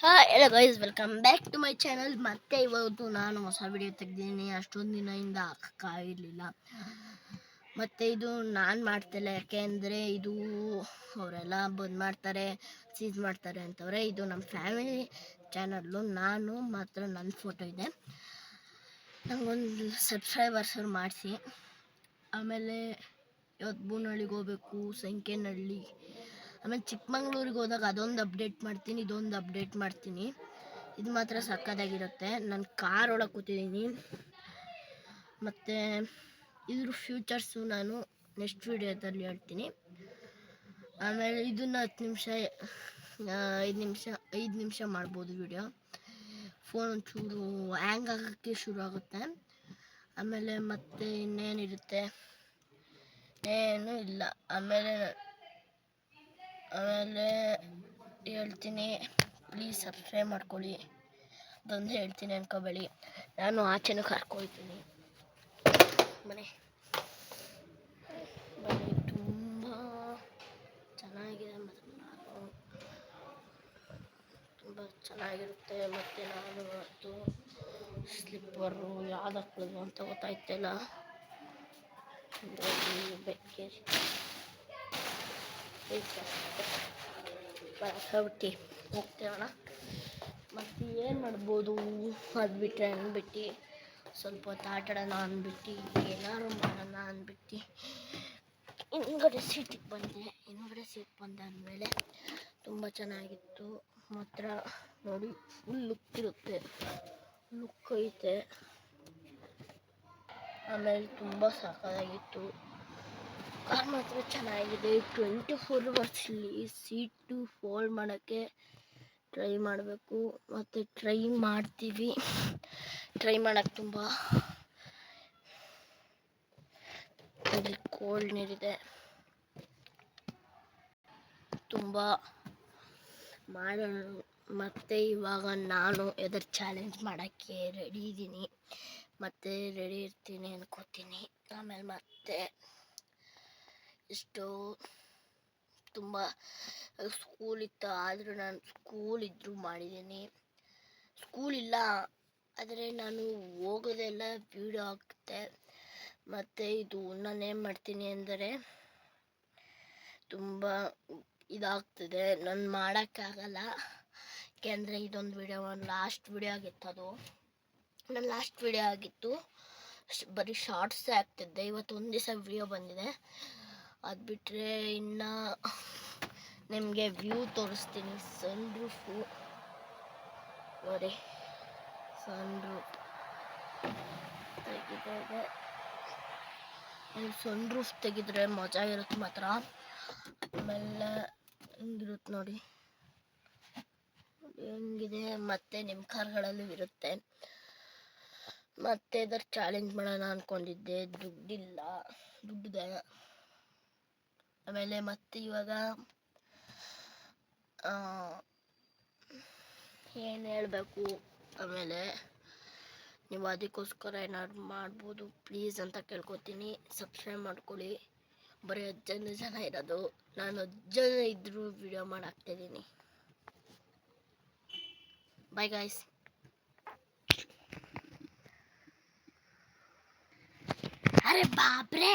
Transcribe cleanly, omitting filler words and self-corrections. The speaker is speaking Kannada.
ಹಾಯ್ ಎಲ್ಲ guys, welcome back to my channel. ಮತ್ತೆ ಇವತ್ತು ನಾನು ಹೊಸ ವಿಡಿಯೋ ತೆಗ್ದಿದ್ದೀನಿ. ಅಷ್ಟೊಂದು ದಿನದಿಂದ ಹಾಕೋಕ್ಕಾಗಿರಲಿಲ್ಲ. ಮತ್ತು ಇದು ನಾನು ಮಾಡ್ತಿಲ್ಲ, ಯಾಕೆಂದರೆ ಇದು ಅವರೆಲ್ಲ ಬಂದ್ ಮಾಡ್ತಾರೆ, ಸೀಸ್ ಮಾಡ್ತಾರೆ ಅಂತವ್ರೆ. ಇದು ನಮ್ಮ ಫ್ಯಾಮಿಲಿ ಚಾನಲ್ಲು. ನಾನು ಮಾತ್ರ ನನ್ನ ಫೋಟೋ ಇದೆ. ನನಗೊಂದು ಸಬ್ಸ್ಕ್ರೈಬರ್ಸರು ಮಾಡಿಸಿ. ಆಮೇಲೆ ಇವತ್ತು ಬೂನಹಳ್ಳಿಗೆ ಹೋಗ್ಬೇಕು, ಸಂಕೇನಹಳ್ಳಿ. ಆಮೇಲೆ ಚಿಕ್ಕಮಂಗ್ಳೂರಿಗೆ ಹೋದಾಗ ಅದೊಂದು ಅಪ್ಡೇಟ್ ಮಾಡ್ತೀನಿ, ಇದೊಂದು ಅಪ್ಡೇಟ್ ಮಾಡ್ತೀನಿ. ಇದು ಮಾತ್ರ ಸಕ್ಕತ್ತಾಗಿರುತ್ತೆ. ನಾನು ಕಾರ್ ಒಳಗೆ ಕೂತಿದ್ದೀನಿ. ಮತ್ತು ಇದ್ರ ಫ್ಯೂಚರ್ಸು ನಾನು ನೆಕ್ಸ್ಟ್ ವೀಡಿಯೋದಲ್ಲಿ ಹೇಳ್ತೀನಿ. ಆಮೇಲೆ ಇದನ್ನು 5 ನಿಮಿಷ ಮಾಡ್ಬೋದು ವಿಡಿಯೋ. ಫೋನ್ ಒಂಚೂರು ಹ್ಯಾಂಗ್ ಆಗೋಕ್ಕೆ ಶುರು ಆಗುತ್ತೆ. ಆಮೇಲೆ ಮತ್ತೆ ಇನ್ನೇನಿರುತ್ತೆ, ಏನೂ ಇಲ್ಲ. ಆಮೇಲೆ ಹೇಳ್ತೀನಿ, ಪ್ಲೀಸ್ ಸಬ್ಸ್ಕ್ರೈಬ್ ಮಾಡ್ಕೊಳ್ಳಿ. ಅದೊಂದು ಹೇಳ್ತೀನಿ, ಅನ್ಕೋಬೇಡಿ. ನಾನು ಆಚೆನೂ ಕರ್ಕೊಳ್ತೀನಿ. ಮನೆ ತುಂಬ ಚೆನ್ನಾಗಿದೆ, ತುಂಬ ಚೆನ್ನಾಗಿರುತ್ತೆ. ಮತ್ತು ನಾನು ಇವತ್ತು ಸ್ಲಿಪ್ಪರು ಯಾವ್ದು ಹಾಕ್ಬೋದು ಅಂತ ಗೊತ್ತಾಯ್ತಿಲ್ಲ. ಬೆಕ್ಕೆ ಬಿಟ್ಟು ಹೋಗ್ತೇವಣ. ಮತ್ತು ಏನು ಮಾಡ್ಬೋದು, ಅದು ಬಿಟ್ಟರೆ ಅಂದ್ಬಿಟ್ಟು ಸ್ವಲ್ಪ ಹೊತ್ತು ಆಟಾಡೋಣ ಅಂದ್ಬಿಟ್ಟು, ಏನಾದ್ರು ಮಾಡೋಣ ಅಂದ್ಬಿಟ್ಟು ಹಿಂದ್ಗಡೆ ಸೀಟಿಗೆ ಬಂದೆ. ಬಂದಾದಮೇಲೆ ತುಂಬ ಚೆನ್ನಾಗಿತ್ತು. ಮಾತ್ರ ನೋಡಿ, ಫುಲ್ ಲುಕ್ ಇರುತ್ತೆ, ಲುಕ್ ಐತೆ. ಆಮೇಲೆ ತುಂಬ ಸಾಕಾಗಿತ್ತು. ಕಾರ್ ಮಾತ್ರ ಚೆನ್ನಾಗಿದೆ. 24 ಅವರ್ಸಲ್ಲಿ ಸೀಟು ಫೋಲ್ಡ್ ಮಾಡೋಕ್ಕೆ ಟ್ರೈ ಮಾಡಬೇಕು. ಮತ್ತು ಟ್ರೈ ಮಾಡ್ತೀವಿ. ಟ್ರೈ ಮಾಡೋಕ್ಕೆ ತುಂಬ ಇಲ್ಲಿ ಕೋಲ್ಡ್ ನೀರಿದೆ, ತುಂಬ ಮಾಡೋಣ. ಮತ್ತು ಇವಾಗ ನಾನು ಎದರ್ ಚಾಲೆಂಜ್ ಮಾಡೋಕ್ಕೆ ರೆಡಿ ಇದ್ದೀನಿ, ಮತ್ತು ರೆಡಿ ಇರ್ತೀನಿ ಅನ್ಕೋತೀನಿ. ಆಮೇಲೆ ಮತ್ತೆ ಇಷ್ಟು ತುಂಬ ಸ್ಕೂಲ್ ಇತ್ತು, ಆದರೂ ನಾನು ಸ್ಕೂಲ್ ಇದ್ದರೂ ಮಾಡಿದ್ದೀನಿ. ಸ್ಕೂಲ್ ಇಲ್ಲ ಆದರೆ ನಾನು ಹೋಗೋದೆಲ್ಲ ವೀಡಿಯೋ ಹಾಕ್ತೆ. ಮತ್ತು ಇದು ನಾನೇನು ಮಾಡ್ತೀನಿ ಅಂದರೆ ತುಂಬ ಇದಾಗ್ತದೆ, ನಾನು ಮಾಡೋಕ್ಕಾಗಲ್ಲ. ಯಾಕೆಂದರೆ ಇದೊಂದು ವಿಡಿಯೋ ಲಾಸ್ಟ್ ವಿಡಿಯೋ ಆಗಿತ್ತು. ಅದು ನನ್ನ ಲಾಸ್ಟ್ ವಿಡಿಯೋ ಆಗಿತ್ತು. ಬರೀ ಶಾರ್ಟ್ಸೇ ಆಗ್ತಿದ್ದೆ. ಇವತ್ತು ಒಂದು ದಿವಸ ವಿಡಿಯೋ ಬಂದಿದೆ. ಅದು ಬಿಟ್ಟರೆ ಇನ್ನು ನಿಮಗೆ ವ್ಯೂ ತೋರಿಸ್ತೀನಿ. ಸನ್ ರೂಫು ನೋಡಿ, ಸನ್ ರೂಫ್ ತೆಗಿತಾ. ಸನ್ ರೂಫ್ ತೆಗೆದ್ರೆ ಮಜಾ ಇರುತ್ತೆ ಮಾತ್ರ. ಆಮೇಲೆ ಹಿಂಗಿರುತ್ತೆ ನೋಡಿ, ಹೆಂಗಿದೆ. ಮತ್ತು ನಿಮ್ಮ ಕಾರ್ಗಳಲ್ಲೂ ಇರುತ್ತೆ. ಮತ್ತು ಇದರ ಚಾಲೆಂಜ್ ಮಾಡೋಣ ಅಂದ್ಕೊಂಡಿದ್ದೆ, ದುಡ್ಡಿಲ್ಲ, ದುಡ್ಡಿದೆ. ಆಮೇಲೆ ಮತ್ತೆ ಇವಾಗ ಏನು ಹೇಳಬೇಕು, ಆಮೇಲೆ ನೀವು ಅದಕ್ಕೋಸ್ಕರ ಏನಾದ್ರು ಮಾಡ್ಬೋದು ಪ್ಲೀಸ್ ಅಂತ ಕೇಳ್ಕೊತೀನಿ. ಸಬ್ಸ್ಕ್ರೈಬ್ ಮಾಡ್ಕೊಳ್ಳಿ. ಬರೀ 10 ಜನ ಇರೋದು, ನಾನು 10 ಜನ ಇದ್ದರೂ ವಿಡಿಯೋ ಮಾಡಾಕ್ತಿದ್ದೀನಿ. Bye guys. ಅರೆ ಬಾಪ್ರೆ.